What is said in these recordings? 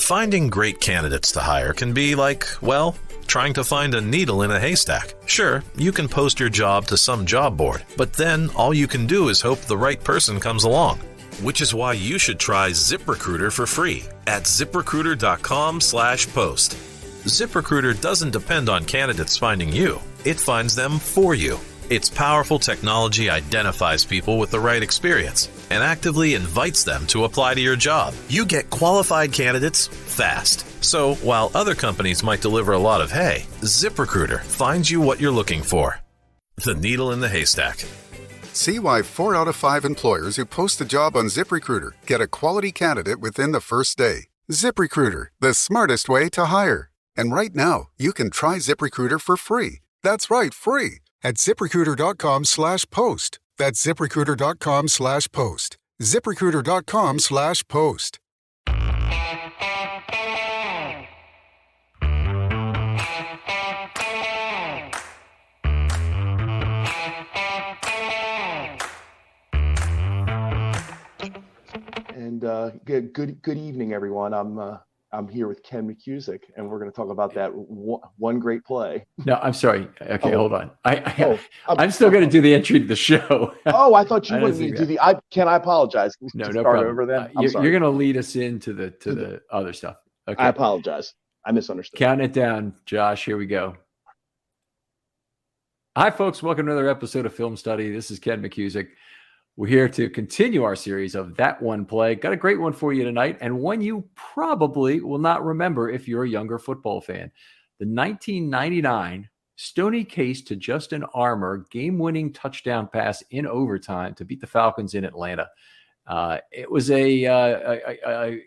Finding great candidates to hire can be like, well, trying to find a needle in a haystack. Sure, you can post your job to some job board, but then all you can do is hope the right person comes along. Which is why you should try ZipRecruiter for free at ZipRecruiter.com/post. ZipRecruiter doesn't depend on candidates finding you. It finds them for you. Its powerful technology identifies people with the right experience and actively invites them to apply to your job. You get qualified candidates fast. So while other companies might deliver a lot of hay, ZipRecruiter finds you what you're looking for. The needle in the haystack. See why 4 out of 5 employers who post a job on ZipRecruiter get a quality candidate within the first day. ZipRecruiter, the smartest way to hire. And right now, you can try ZipRecruiter for free. That's right, free. At ZipRecruiter.com/post. That's ZipRecruiter.com/post. ZipRecruiter.com/post. And good evening, everyone. I'm here with Ken McKusick, and we're going to talk about that one great play. No, I'm sorry. Okay, hold on. I'm still going to do the entry to the show. I thought you wanted me to do the. I apologize. No problem. Over then. You're going to lead us into the other stuff. Okay. I apologize. I misunderstood. Count it down, Josh. Here we go. Hi, folks. Welcome to another episode of Film Study. This is Ken McKusick. We're here to continue our series of That One Play. Got a great one for you tonight, and one you probably will not remember if you're a younger football fan. The 1999 Stoney Case to Justin Armour game-winning touchdown pass in overtime to beat the Falcons in Atlanta. It was a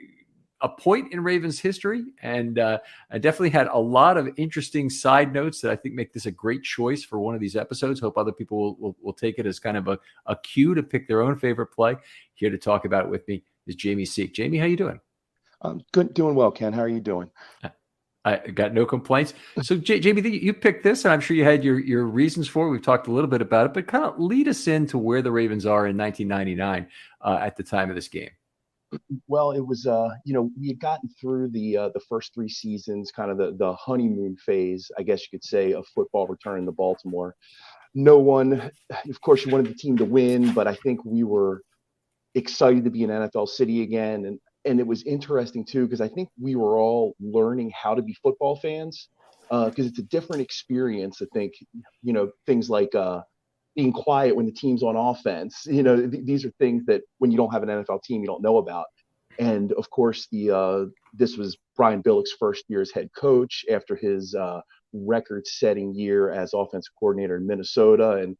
point in Ravens history, and I definitely had a lot of interesting side notes that I think make this a great choice for one of these episodes. Hope other people will take it as kind of a cue to pick their own favorite play. Here to talk about it with me is Jamie Seek. Jamie, how you doing? Good, doing well, Ken. How are you doing? I got no complaints. So, Jamie, you picked this, and I'm sure you had your reasons for it. We've talked a little bit about it, but kind of lead us into where the Ravens are in 1999 at the time of this game. Well, it was, we had gotten through the first 3 seasons, kind of the honeymoon phase, I guess you could say, of football returning to Baltimore. No one, of course, you wanted the team to win, but I think we were excited to be an NFL city again. And it was interesting, too, because I think we were all learning how to be football fans because it's a different experience. I think, things like being quiet when the team's on offense. These are things that when you don't have an NFL team, you don't know about. And of course, this was Brian Billick's first year as head coach after his record-setting year as offensive coordinator in Minnesota. And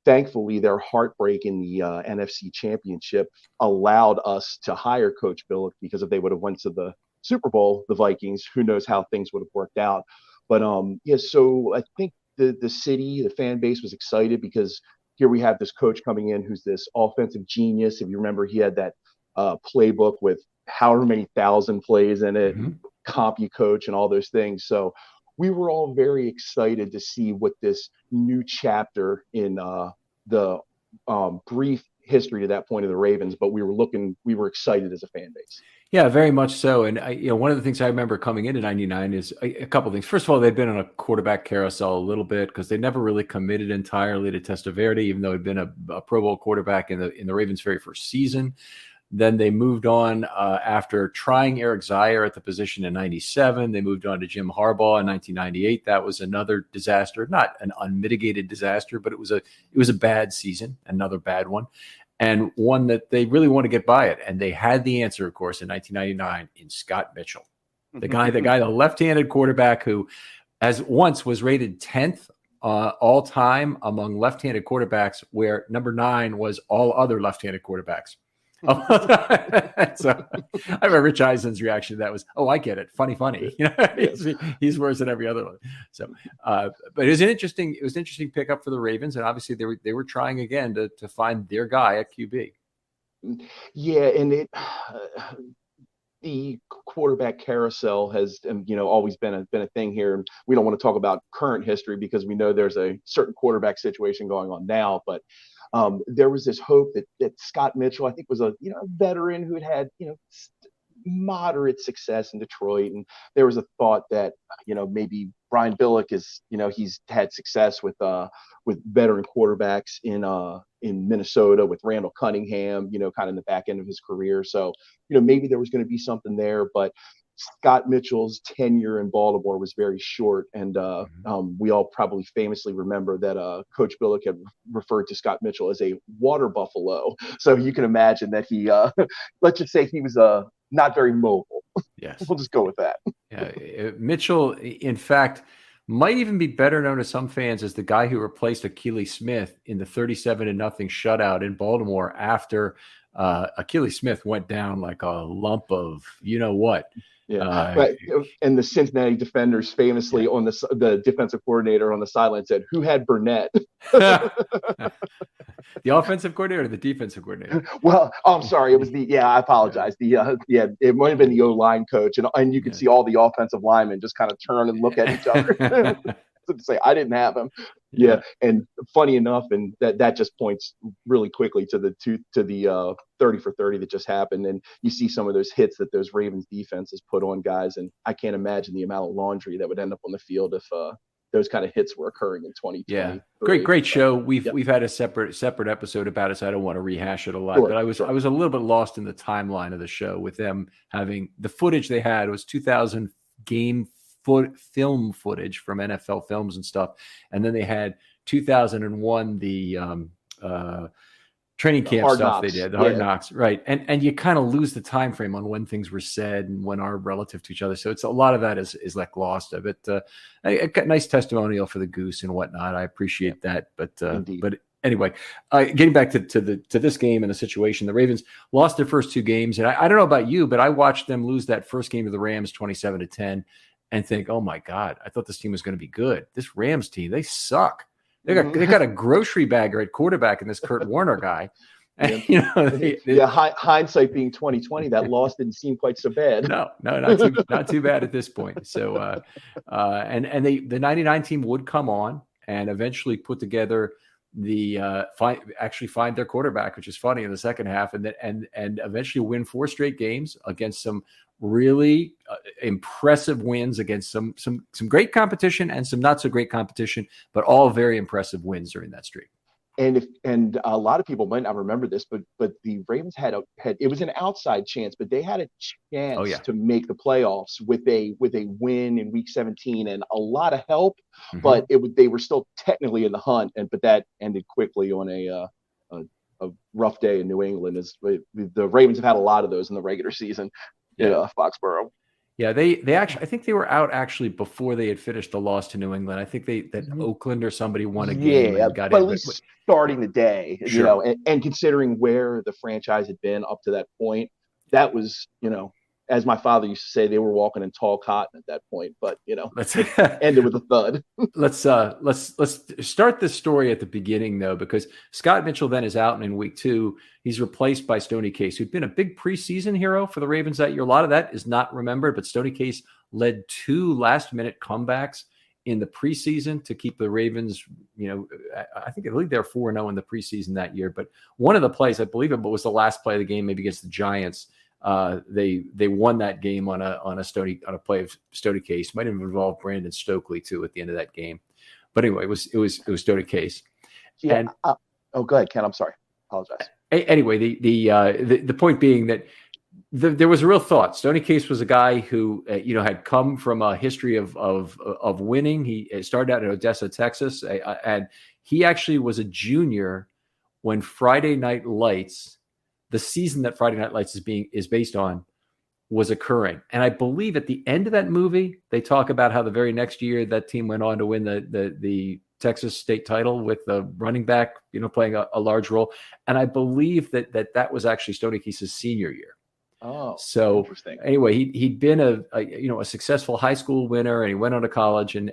thankfully, their heartbreak in the NFC Championship allowed us to hire Coach Billick, because if they would have went to the Super Bowl, the Vikings, who knows how things would have worked out. But so I think the city, the fan base was excited because here we have this coach coming in who's this offensive genius. If you remember, he had that playbook with however many thousand plays in it, comp coach and all those things. So we were all very excited to see what this new chapter in the brief history to that point of the Ravens, but we were excited as a fan base. Yeah, very much so. And one of the things I remember coming into 99 is a couple of things. First of all, they'd been on a quarterback carousel a little bit because they never really committed entirely to Testaverde, even though he'd been a Pro Bowl quarterback in the Ravens' very first season. Then they moved on after trying Eric Zaire at the position in 97. They moved on to Jim Harbaugh in 1998. That was another disaster, not an unmitigated disaster, but it was a bad season, another bad one. And one that they really want to get by it. And they had the answer, of course, in 1999 in Scott Mitchell, the left-handed quarterback who once was rated 10th all time among left-handed quarterbacks, where number 9 was all other left-handed quarterbacks. So I remember Rich Eisen's reaction to that was, "Oh, I get it. Funny. He's worse than every other one." So, but it was an interesting pickup for the Ravens, and obviously they were trying again to find their guy at QB. Yeah, and the quarterback carousel has always been a thing here. We don't want to talk about current history because we know there's a certain quarterback situation going on now, but there was this hope that Scott Mitchell, I think, was a veteran who had moderate success in Detroit. And there was a thought that, maybe Brian Billick is, he's had success with veteran quarterbacks in Minnesota with Randall Cunningham, kind of in the back end of his career. So, maybe there was going to be something there, but Scott Mitchell's tenure in Baltimore was very short. And we all probably famously remember that Coach Billick had referred to Scott Mitchell as a water buffalo. So you can imagine that he, let's just say he was not very mobile. Yes. We'll just go with that. Yeah. Mitchell, in fact, might even be better known to some fans as the guy who replaced Achilles Smith in the 37-0 shutout in Baltimore after Achilles Smith went down like a lump of what. Yeah, right. And the Cincinnati Defenders famously on the defensive coordinator on the sideline said, "Who had Burnett?" The offensive coordinator or the defensive coordinator? Well, I'm sorry. It was I apologize. It might have been the O-line coach, and you could see all the offensive linemen just kind of turn and look at each other. To say, I didn't have him. Yeah. And funny enough, and that just points really quickly to the 30 for 30 that just happened. And you see some of those hits that those Ravens defenses put on guys. And I can't imagine the amount of laundry that would end up on the field if those kind of hits were occurring in 2020. Yeah. Great show. We've had a separate episode about it, so I don't want to rehash it a lot. Sure, but I was a little bit lost in the timeline of the show with them having the footage they had was 2000 game film footage from NFL Films and stuff, and then they had 2001 the training camp Hard stuff Knocks. They did, the Hard Knocks, right? And you kind of lose the time frame on when things were said and when are relative to each other. So it's a lot of that is like lost of it. A nice testimonial for the Goose and whatnot. I appreciate that, but anyway, getting back to this game and the situation, the Ravens lost their first two games, and I don't know about you, but I watched them lose that first game to the Rams 27-10. And think, oh my God, I thought this team was going to be good. This Rams team, they suck. They got a grocery bagger at quarterback in this Kurt Warner guy. And, hindsight being 2020, that loss didn't seem quite so bad. No, not too bad at this point. So, and the 99 team would come on and eventually put together find their quarterback, which is funny in the second half, and eventually win 4 straight games against some really impressive wins against some great competition and some not so great competition, but all very impressive wins during that streak. And a lot of people might not remember this, but the Ravens had it was an outside chance, but they had a chance to make the playoffs with a win in Week 17 and a lot of help, but they were still technically in the hunt, but that ended quickly on a rough day in New England. The Ravens have had a lot of those in the regular season. Foxborough. Yeah, they actually, I think they were out actually before they had finished the loss to New England. I think that Oakland or somebody won a game and got but in. At least starting the day, sure. And considering where the franchise had been up to that point, that was, as my father used to say, they were walking in tall cotton at that point. But let's ended with a thud. Let's start this story at the beginning though, because Scott Mitchell then is out, and in week 2 he's replaced by Stoney Case, who'd been a big preseason hero for the Ravens that year. A lot of that is not remembered, but Stoney Case led 2 last-minute comebacks in the preseason to keep the Ravens. I believe they're 4-0 in the preseason that year. But one of the plays, I believe it was the last play of the game, maybe against the Giants. They won that game on a play of Stoney Case. Might have involved Brandon Stokely too at the end of that game. But anyway, it was Stoney Case. Yeah. Go ahead, Ken. I'm sorry. Apologize. Anyway, the point being that there was a real thought. Stoney Case was a guy who had come from a history of winning. He started out in Odessa, Texas, and he actually was a junior when Friday Night Lights, the season that Friday Night Lights is based on, was occurring. And I believe at the end of that movie, they talk about how the very next year that team went on to win the Texas state title with the running back, playing a large role. And I believe that was actually Stoney Case's senior year. Oh, so interesting. Anyway, he'd been a successful high school winner, and he went on to college, and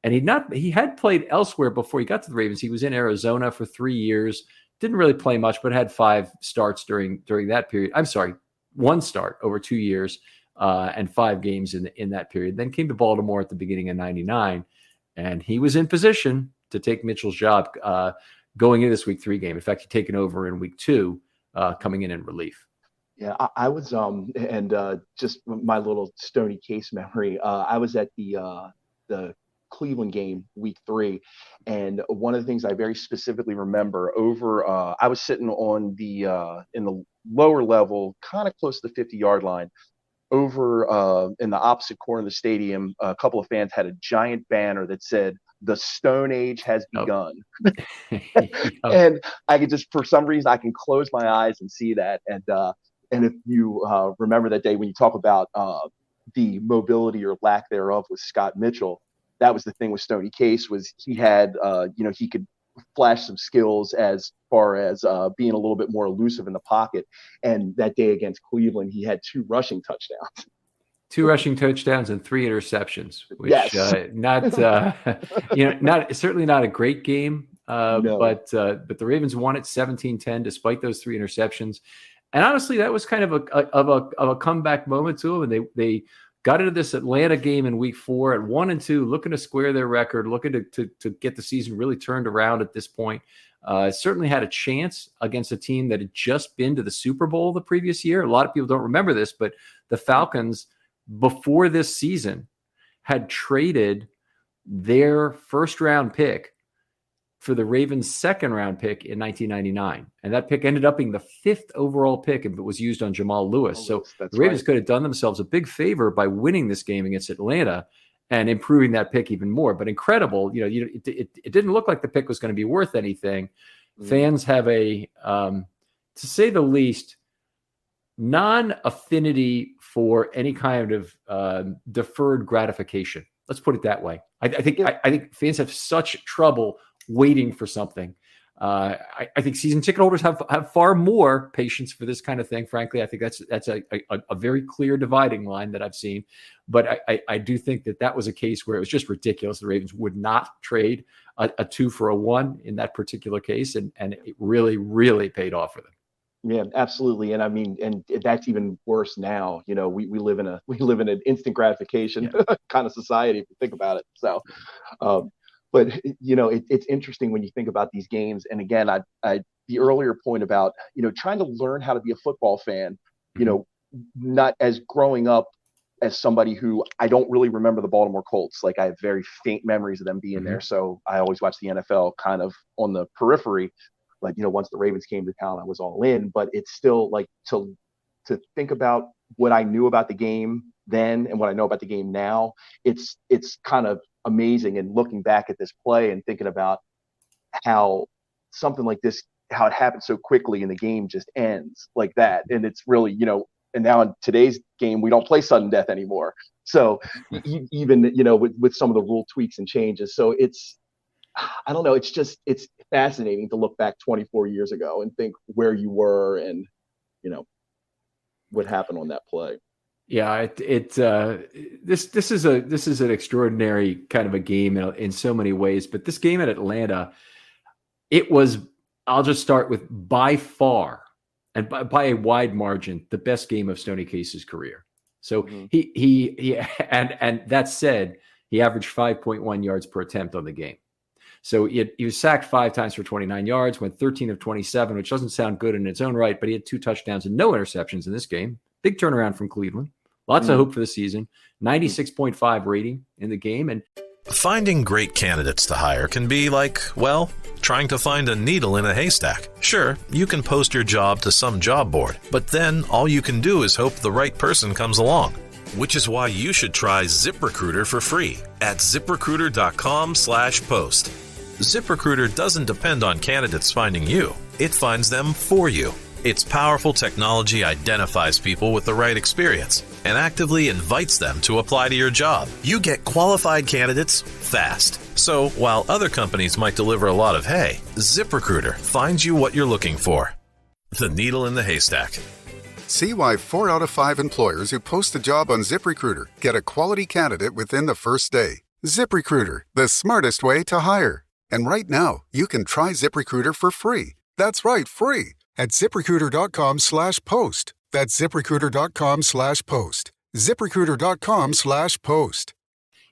he had played elsewhere before he got to the Ravens. He was in Arizona for 3 years. Didn't really play much, but had 5 starts during that period. I'm sorry, 1 start over 2 years and 5 games in that period. Then came to Baltimore at the beginning of '99, and he was in position to take Mitchell's job going into this Week 3 game. In fact, he'd taken over in Week 2, coming in relief. Yeah, I was and just my little Stoney Case memory. I was at the Cleveland game week 3, and one of the things I very specifically remember over I was sitting on the in the lower level, kind of close to the 50-yard line. Over in the opposite corner of the stadium, a couple of fans had a giant banner that said, "The Stone Age has begun." And I could just, for some reason, I can close my eyes and see that. And if you remember that day when you talk about the mobility or lack thereof with Scott Mitchell, that was the thing with Stoney Case, was he had, he could flash some skills as far as being a little bit more elusive in the pocket. And that day against Cleveland, he had 2 rushing touchdowns. 2 rushing touchdowns and 3 interceptions, which Yes. not certainly not a great game, No. but the Ravens won it 17-10 despite those 3 interceptions. And honestly, that was kind of a comeback moment to them. And they got into this Atlanta game in week 4 at 1-2, looking to square their record, looking to get the season really turned around at this point. Certainly had a chance against a team that had just been to the Super Bowl the previous year. A lot of people don't remember this, but the Falcons, before this season, had traded their first-round pick for the Ravens' second-round pick in 1999. And that pick ended up being the 5th overall pick if it was used on Jamal Lewis. So the Ravens could have done themselves a big favor by winning this game against Atlanta and improving that pick even more. But incredible, it didn't look like the pick was going to be worth anything. Fans have a, to say the least, non-affinity for any kind of deferred gratification. Let's put it that way. I think fans have such trouble waiting for something. I think season ticket holders have far more patience for this kind of thing. Frankly, I think that's a very clear dividing line that I've seen. But I do think that was a case where it was just ridiculous. The Ravens would not trade a 2 for a 1 in that particular case, and it really, really paid off for them. Yeah, absolutely. And I mean, and that's even worse now. We live in an instant gratification kind of society, if you think about it. So, but it's interesting when you think about these games. And again, the earlier point about trying to learn how to be a football fan. Not as growing up as somebody who I don't really remember the Baltimore Colts. Like, I have very faint memories of them being there. So I always watch the NFL kind of on the periphery. Like, once the Ravens came to town, I was all in. But it's still like to think about what I knew about the game then and what I know about the game now. It's kind of amazing. And looking back at this play and thinking about how something like this, how it happened so quickly and the game just ends like that. And it's really, and now in today's game, we don't play sudden death anymore. So even, with some of the rule tweaks and changes. So I don't know. It's fascinating to look back 24 years ago and think where you were and, what happened on that play. Yeah, this is an extraordinary kind of a game in so many ways. But this game at Atlanta, it was, I'll just start with, by far and by a wide margin, the best game of Stoney Case's career. So he and that said, he averaged 5.1 yards per attempt on the game. So he was sacked 5 times for 29 yards, went 13 of 27, which doesn't sound good in its own right, but he had 2 touchdowns and no interceptions in this game. Big turnaround from Cleveland. Lots of hope for the season. 96.5 rating in the game. And finding great candidates to hire can be like, well, trying to find a needle in a haystack. Sure, you can post your job to some job board, but then all you can do is hope the right person comes along. Which is why you should try ZipRecruiter for free at ZipRecruiter.com/post. ZipRecruiter doesn't depend on candidates finding you. It finds them for you. Its powerful technology identifies people with the right experience and actively invites them to apply to your job. You get qualified candidates fast. So while other companies might deliver a lot of hay, ZipRecruiter finds you what you're looking for. The needle in the haystack. See why 4 out of 5 employers who post a job on ZipRecruiter get a quality candidate within the first day. ZipRecruiter, the smartest way to hire. And right now, you can try ZipRecruiter for free. That's right, free. At ZipRecruiter.com/post. That's ZipRecruiter.com/post. ZipRecruiter.com/post.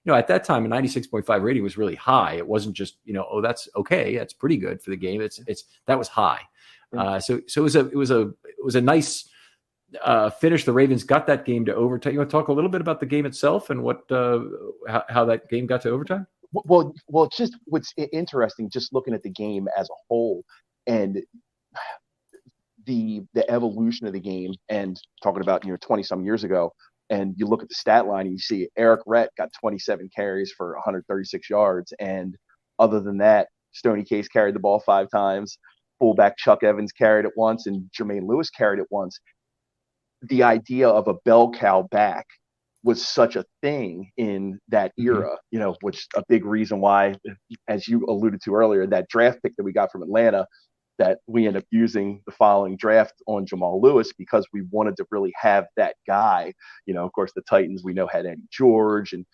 At that time, a 96.5 rating was really high. It wasn't just, that's okay. That's pretty good for the game. That was high. So it was a nice finish, the Ravens got that game to overtime. You want to talk a little bit about the game itself and what how that game got to overtime? Well, it's just what's interesting, just looking at the game as a whole and the evolution of the game, and talking about 20 some years ago, and you look at the stat line and you see Eric Rett got 27 carries for 136 yards, and other than that, Stoney Case carried the ball 5 times, fullback Chuck Evans carried it once, and Jermaine Lewis carried it once. The idea of a bell cow back was such a thing in that era, which a big reason why, as you alluded to earlier, that draft pick that we got from Atlanta, that we ended up using the following draft on Jamal Lewis, because we wanted to really have that guy. Of course, the Titans, we know, had Eddie George, and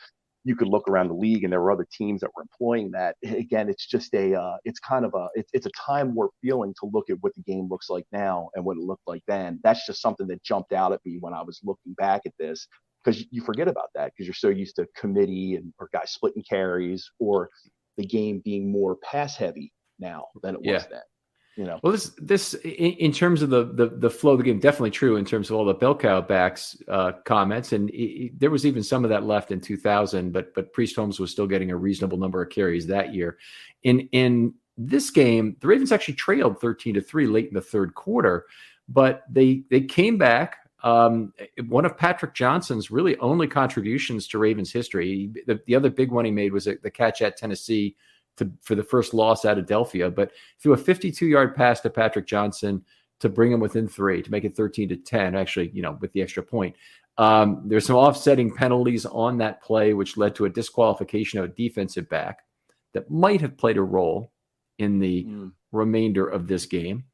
you could look around the league and there were other teams that were employing that. Again, it's just it's a time warp feeling to look at what the game looks like now and what it looked like then. That's just something that jumped out at me when I was looking back at this, because you forget about that because you're so used to committee or guys splitting carries, or the game being more pass heavy now than it was then. Well, this in terms of the flow of the game, definitely true in terms of all the bell cow backs comments, and there was even some of that left in 2000, but Priest Holmes was still getting a reasonable number of carries that year. In this game, the Ravens actually trailed 13-3 late in the third quarter, but they came back. One of Patrick Johnson's really only contributions to Ravens history. The other big one he made was the catch at Tennessee for the first loss out of Delphia, but threw a 52-yard pass to Patrick Johnson to bring him within 3 to make it 13-10. Actually, with the extra point. There's some offsetting penalties on that play, which led to a disqualification of a defensive back that might have played a role in the remainder of this game.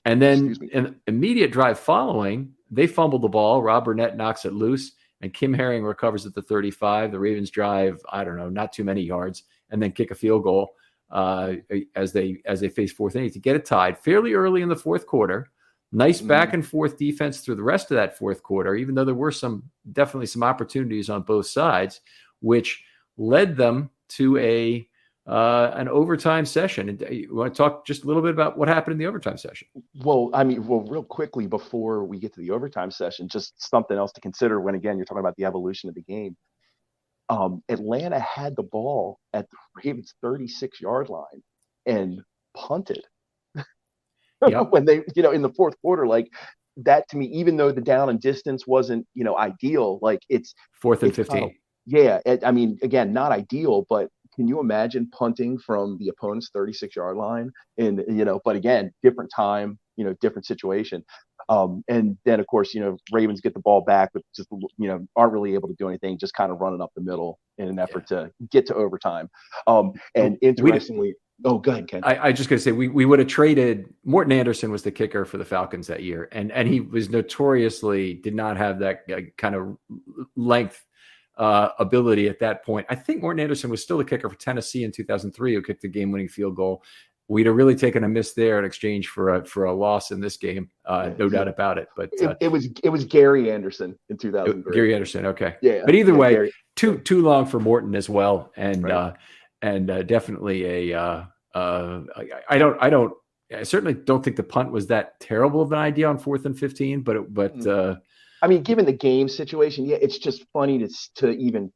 And then an immediate drive following, they fumbled the ball. Rob Burnett knocks it loose, and Kim Herring recovers at the 35. The Ravens drive, not too many yards, and then kick a field goal as they face fourth inning to get it tied fairly early in the fourth quarter. Nice back and forth defense through the rest of that fourth quarter, even though there were definitely some opportunities on both sides, which led them to an overtime session. And you want to talk just a little bit about what happened in the overtime session? Well, real quickly before we get to the overtime session, just something else to consider when, again, you're talking about the evolution of the game. Atlanta had the ball at the Ravens' 36-yard line and punted. Yep. When they, in the fourth quarter, like that to me, even though the down and distance wasn't, ideal, like it's 4th and 15. Again, not ideal, but can you imagine punting from the opponent's 36-yard line? And, but again, different time, different situation. And then, of course, Ravens get the ball back, but just, aren't really able to do anything, just kind of running up the middle in an effort to get to overtime. And interestingly, go ahead, Ken. I just going to say, we would have traded. Morton Anderson was the kicker for the Falcons that year. And he was notoriously did not have that kind of length ability at that point. I think Morton Anderson was still the kicker for Tennessee in 2003, who kicked the game-winning field goal. We'd have really taken a miss there in exchange for a loss in this game, no doubt about it. But it was Gary Anderson in 2003. Gary Anderson, okay, yeah. But either way, Gary. too long for Morton as well, and definitely I certainly don't think the punt was that terrible of an idea on 4th and 15, but. Given the game situation, it's just funny to even.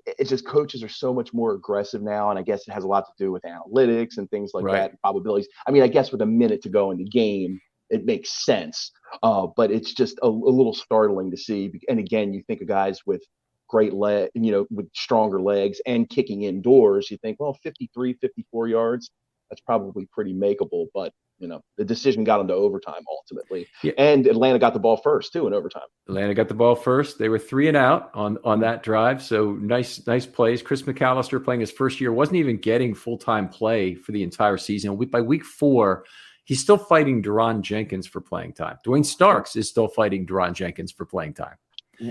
It's just coaches are so much more aggressive now, and I guess it has a lot to do with analytics and things like that, and probabilities. I guess with a minute to go in the game, it makes sense. But it's just a little startling to see. And again, you think of guys with great leg, with stronger legs and kicking indoors. You think, well, 53, 54 yards, that's probably pretty makeable. But the decision got into overtime ultimately. Yeah. And Atlanta got the ball first too in overtime. Atlanta got the ball first. They were 3 and out on that drive. So nice plays. Chris McAllister playing his first year, wasn't even getting full-time play for the entire season. By week 4, he's still fighting Deron Jenkins for playing time. Dwayne Starks is still fighting Deron Jenkins for playing time.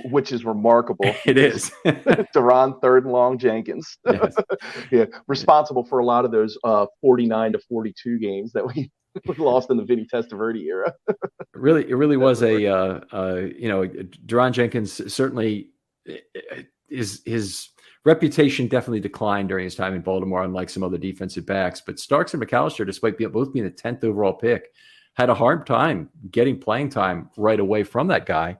Which is remarkable. It is. Deron third and long Jenkins. Yes. Responsible for a lot of those 49-42 games that we lost in the Vinny Testaverde era. It really was Deron Jenkins certainly his reputation definitely declined during his time in Baltimore, unlike some other defensive backs. But Starks and McAllister, despite both being the 10th overall pick, had a hard time getting playing time right away from that guy.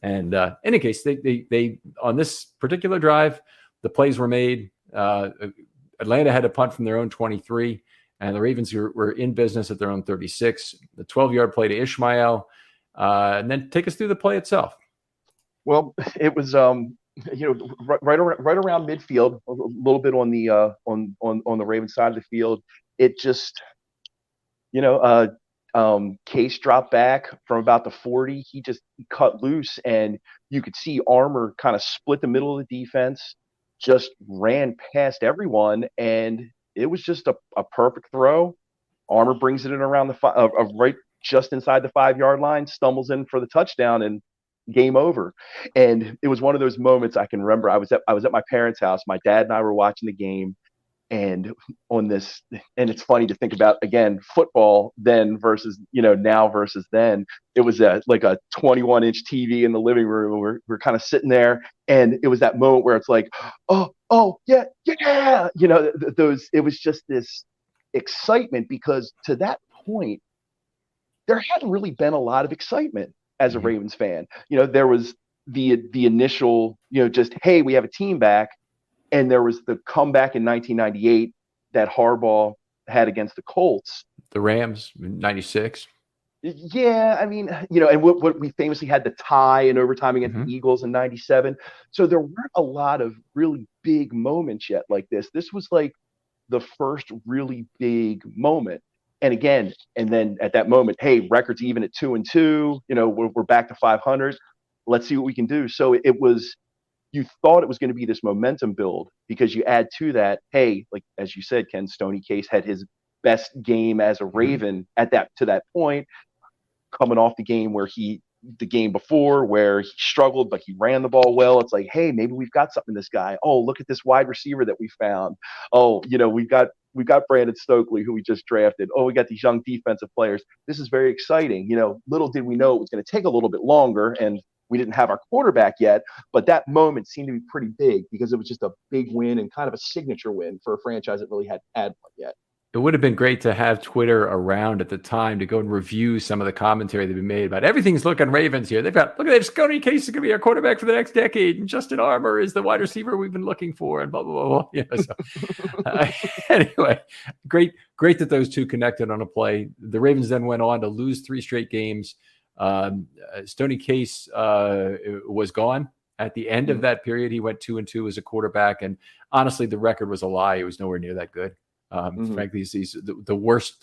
And in any case, they on this particular drive, the plays were made. Atlanta had a punt from their own 23, and the Ravens were in business at their own 36. The 12-yard play to Ishmael, and then take us through the play itself. Well, it was right around midfield, a little bit on the Ravens side of the field. It just Case dropped back from about the 40. He just cut loose, and you could see Armour kind of split the middle of the defense, just ran past everyone, and it was just a perfect throw. Armour brings it in around the right just inside the 5-yard line, stumbles in for the touchdown, and game over. And it was one of those moments I can remember. I was at my parents' house. My dad and I were watching the game. And it's funny to think about, again, football then versus, now versus then. It was like a 21-inch TV in the living room. We're kind of sitting there, and it was that moment where it's like, oh, yeah. It was just this excitement, because to that point, there hadn't really been a lot of excitement as a Ravens fan. There was the initial, just, hey, we have a team back. And there was the comeback in 1998 that Harbaugh had against the Colts. The Rams, 96. Yeah, I mean, and what we famously had the tie in overtime against the Eagles in 97. So there weren't a lot of really big moments yet like this. This was like the first really big moment. And again, and then at that moment, hey, record's even at 2-2. We're back to 500. Let's see what we can do. So it was. You thought it was going to be this momentum build, because you add to that, hey, like as you said, Ken, Stoney Case had his best game as a Raven to that point, coming off the game before where he struggled, but he ran the ball well. It's like, hey, maybe we've got something in this guy. Oh, look at this wide receiver that we found. Oh, we've got Brandon Stokely, who we just drafted. Oh, we got these young defensive players. This is very exciting. Little did we know it was going to take a little bit longer, and we didn't have our quarterback yet, but that moment seemed to be pretty big, because it was just a big win and kind of a signature win for a franchise that really hadn't had one yet. It would have been great to have Twitter around at the time to go and review some of the commentary that we made about everything's looking Ravens here. Look at that, Stoney Case is going to be our quarterback for the next decade, and Justin Armour is the wide receiver we've been looking for, and blah, blah, blah. Anyway, great that those two connected on a play. The Ravens then went on to lose 3 straight games. Stoney Case was gone at the end of that period. He went 2-2 as a quarterback, and honestly, the record was a lie. It was nowhere near that good. Frankly, he's the worst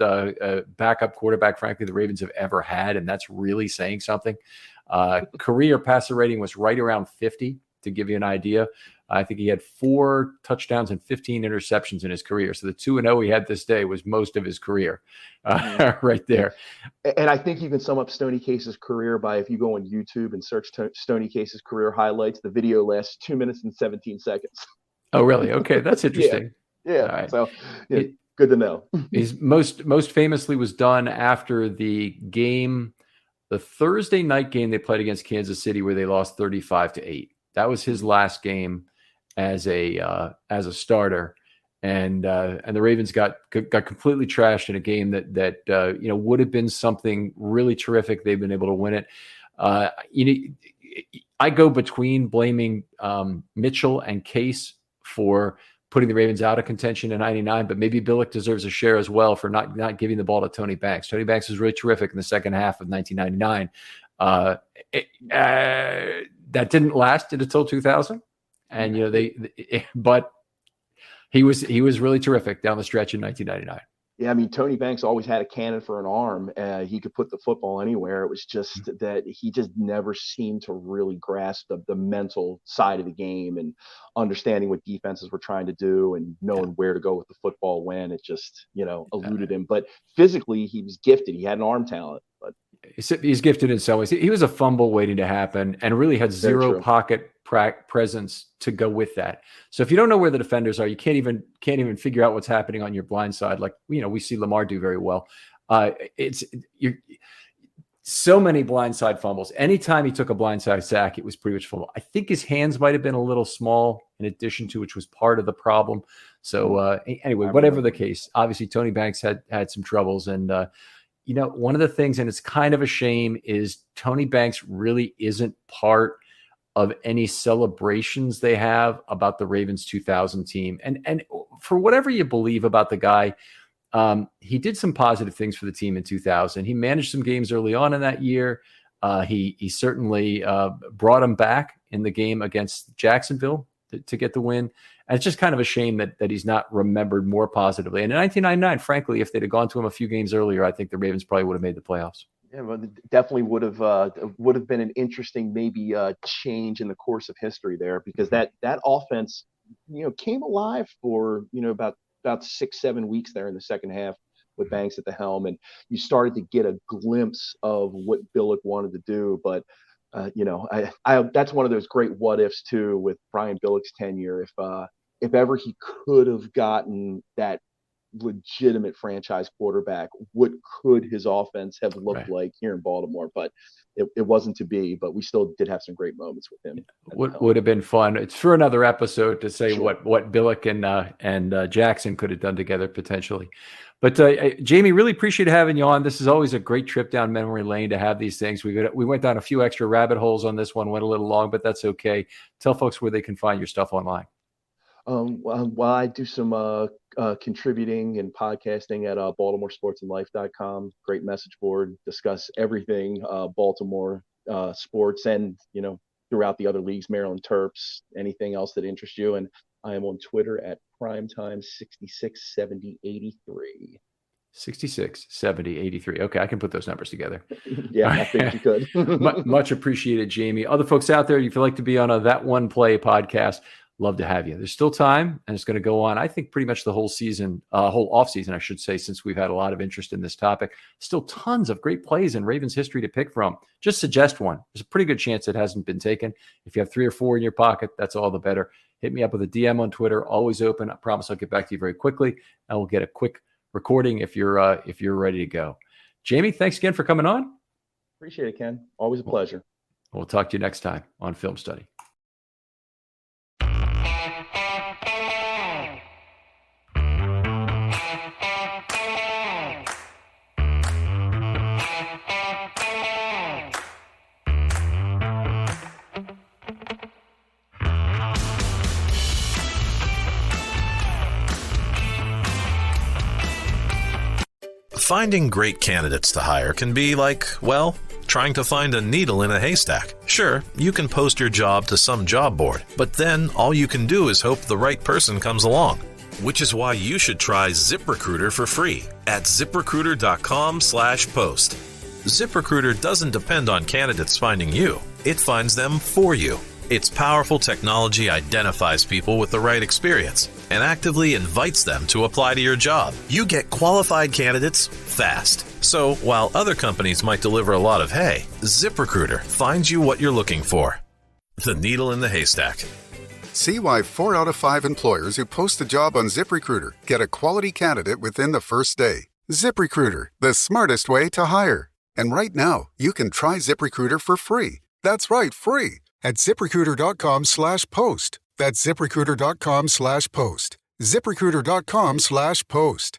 backup quarterback, frankly, the Ravens have ever had, and that's really saying something. Career passer rating was right around 50, to give you an idea. I think he had 4 touchdowns and 15 interceptions in his career. So the 2-0 he had this day was most of his career right there. And I think you can sum up Stoney Case's career by, if you go on YouTube and search Stoney Case's career highlights, the video lasts 2 minutes and 17 seconds. Oh, really? Okay. That's interesting. Yeah. Right. So good to know. He's most famously was done after the game, the Thursday night game they played against Kansas City, where they lost 35-8. That was his last game as a starter, and the Ravens got completely trashed in a game that would have been something really terrific. They've been able to win it. I go between blaming Mitchell and Case for putting the Ravens out of contention in 99, but maybe Billick deserves a share as well for not giving the ball to Tony Banks. Tony Banks was really terrific in the second half of 1999. That didn't last until 2000, and but he was really terrific down the stretch in 1999. Yeah, I mean, Tony Banks always had a cannon for an arm. He could put the football anywhere. It was just that he just never seemed to really grasp the mental side of the game and understanding what defenses were trying to do and knowing where to go with the football when. It just, eluded him. But physically, he was gifted. He had an arm talent. But he's gifted in some ways. He was a fumble waiting to happen and really had zero pocket presence to go with that. So if you don't know where the defenders are, you can't even figure out what's happening on your blind side. Like, we see Lamar do very well. So many blindside fumbles. Anytime he took a blindside sack, it was pretty much fumble. I think his hands might have been a little small in addition to, which was part of the problem. So anyway, whatever the case, obviously Tony Banks had some troubles, and one of the things, and it's kind of a shame, is Tony Banks really isn't part of any celebrations they have about the Ravens 2000 team. And for whatever you believe about the guy, he did some positive things for the team in 2000. He managed some games early on in that year. He certainly brought him back in the game against Jacksonville to get the win. And it's just kind of a shame that he's not remembered more positively. And in 1999, frankly, if they'd have gone to him a few games earlier, I think the Ravens probably would have made the playoffs. Yeah, well, definitely would have been an interesting maybe change in the course of history there, because that offense came alive for about 6-7 weeks there in the second half with Banks at the helm, and you started to get a glimpse of what Billick wanted to do. But that's one of those great what ifs too with Brian Billick's tenure. If ever he could have gotten that legitimate franchise quarterback, what could his offense have looked like here in Baltimore? But it wasn't to be. But we still did have some great moments with him. Would have been fun. It's for another episode to say what Billick and Jackson could have done together potentially. But Jamie, really appreciate having you on. This is always a great trip down memory lane to have these things. We went down a few extra rabbit holes on this one, went a little long, but that's okay. Tell folks where they can find your stuff online. Well, I do some contributing and podcasting at BaltimoreSportsAndLife.com. Great message board, discuss everything Baltimore sports and throughout the other leagues, Maryland Terps, anything else that interests you. And I am on Twitter at primetime667083. 66, 70, 83. Okay, I can put those numbers together. Yeah, I think you could. Much appreciated, Jamie. Other folks out there, if you'd like to be on That One Play podcast, love to have you. There's still time, and it's going to go on, I think, pretty much the whole season, whole offseason, I should say, since we've had a lot of interest in this topic. Still tons of great plays in Ravens history to pick from. Just suggest one. There's a pretty good chance it hasn't been taken. If you have 3 or 4 in your pocket, that's all the better. Hit me up with a DM on Twitter. Always open. I promise I'll get back to you very quickly, and we'll get a quick recording if you're ready to go. Jamie, thanks again for coming on. Appreciate it, Ken. Always a pleasure. We'll talk to you next time on Film Study. Finding great candidates to hire can be like, well, trying to find a needle in a haystack. Sure, you can post your job to some job board, but then all you can do is hope the right person comes along. Which is why you should try ZipRecruiter for free at ZipRecruiter.com/post. ZipRecruiter doesn't depend on candidates finding you. It finds them for you. Its powerful technology identifies people with the right experience and actively invites them to apply to your job. You get qualified candidates fast. So while other companies might deliver a lot of hay, ZipRecruiter finds you what you're looking for. The needle in the haystack. See why 4 out of 5 employers who post a job on ZipRecruiter get a quality candidate within the first day. ZipRecruiter, the smartest way to hire. And right now, you can try ZipRecruiter for free. That's right, free. At ZipRecruiter.com/post. That's ZipRecruiter.com/post. ZipRecruiter.com/post.